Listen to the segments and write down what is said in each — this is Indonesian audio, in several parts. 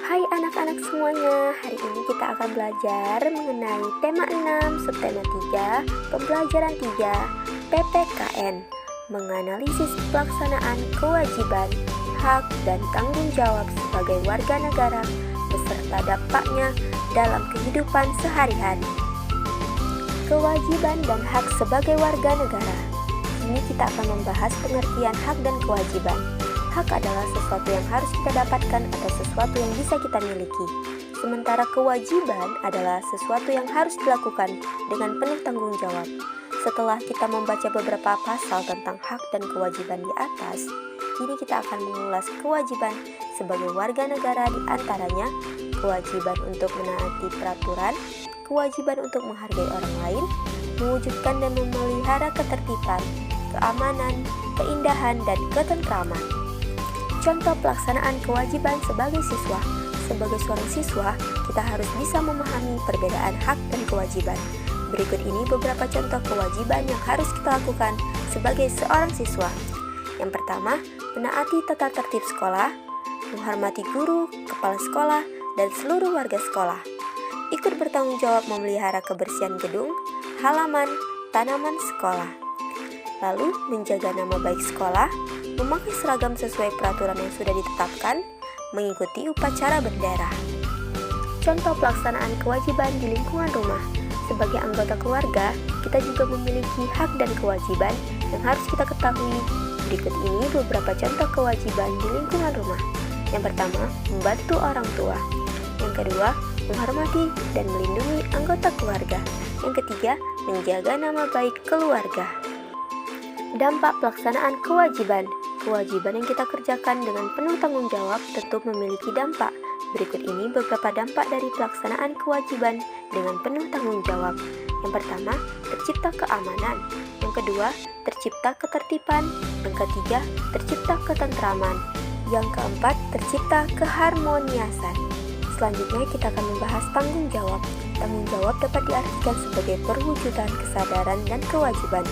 Hai anak-anak semuanya, hari ini kita akan belajar mengenai tema 6, subtema 3, pembelajaran 3, PPKN, menganalisis pelaksanaan kewajiban, hak, dan tanggung jawab sebagai warga negara beserta dampaknya dalam kehidupan sehari-hari. Kewajiban dan hak sebagai warga negara. Ini kita akan membahas pengertian hak dan kewajiban. Hak adalah sesuatu yang harus kita dapatkan atau sesuatu yang bisa kita miliki. Sementara kewajiban adalah sesuatu yang harus dilakukan dengan penuh tanggung jawab. Setelah kita membaca beberapa pasal tentang hak dan kewajiban di atas, kini kita akan mengulas kewajiban sebagai warga negara, di antaranya kewajiban untuk menaati peraturan, kewajiban untuk menghargai orang lain, mewujudkan dan memelihara ketertiban, keamanan, keindahan, dan ketentraman. Contoh pelaksanaan kewajiban sebagai siswa. Sebagai seorang siswa, kita harus bisa memahami perbedaan hak dan kewajiban. Berikut ini beberapa contoh kewajiban yang harus kita lakukan sebagai seorang siswa. Yang pertama, menaati tata tertib sekolah, menghormati guru, kepala sekolah, dan seluruh warga sekolah. Ikut bertanggung jawab memelihara kebersihan gedung, halaman, tanaman sekolah. Lalu, menjaga nama baik sekolah, memakai seragam sesuai peraturan yang sudah ditetapkan, mengikuti upacara bendera. Contoh pelaksanaan kewajiban di lingkungan rumah. Sebagai anggota keluarga, kita juga memiliki hak dan kewajiban yang harus kita ketahui. Berikut ini beberapa contoh kewajiban di lingkungan rumah. Yang pertama, membantu orang tua. Yang kedua, menghormati dan melindungi anggota keluarga. Yang ketiga, menjaga nama baik keluarga. Dampak pelaksanaan kewajiban. Kewajiban yang kita kerjakan dengan penuh tanggung jawab tentu memiliki dampak. Berikut ini beberapa dampak dari pelaksanaan kewajiban dengan penuh tanggung jawab. Yang pertama, tercipta keamanan. Yang kedua, tercipta ketertiban. Yang ketiga, tercipta ketentraman. Yang keempat, tercipta keharmoniasan. Selanjutnya kita akan membahas tanggung jawab. Tanggung jawab dapat diartikan sebagai perwujudan kesadaran dan kewajiban.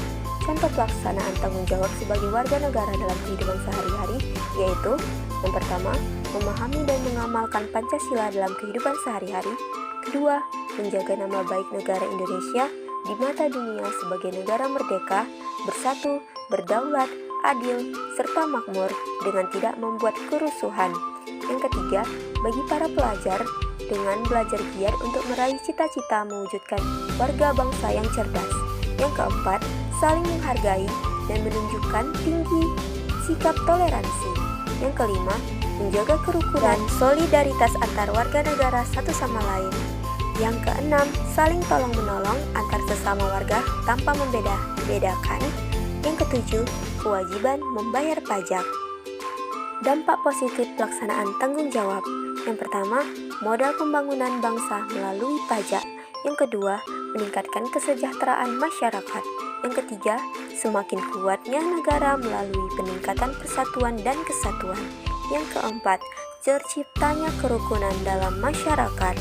Contoh pelaksanaan tanggung jawab sebagai warga negara dalam kehidupan sehari-hari yaitu: yang pertama, memahami dan mengamalkan Pancasila dalam kehidupan sehari-hari. Kedua, menjaga nama baik negara Indonesia di mata dunia sebagai negara merdeka, bersatu, berdaulat, adil, serta makmur dengan tidak membuat kerusuhan. Yang ketiga, bagi para pelajar dengan belajar giat untuk meraih cita-cita mewujudkan warga bangsa yang cerdas. Yang keempat, saling menghargai dan menunjukkan tinggi sikap toleransi. Yang kelima, menjaga kerukunan dan solidaritas antar warga negara satu sama lain. Yang keenam, saling tolong-menolong antar sesama warga tanpa membeda-bedakan. Yang ketujuh, kewajiban membayar pajak. Dampak positif pelaksanaan tanggung jawab. Yang pertama, modal pembangunan bangsa melalui pajak. Yang kedua, meningkatkan kesejahteraan masyarakat. Yang ketiga, semakin kuatnya negara melalui peningkatan persatuan dan kesatuan. Yang keempat, terciptanya kerukunan dalam masyarakat.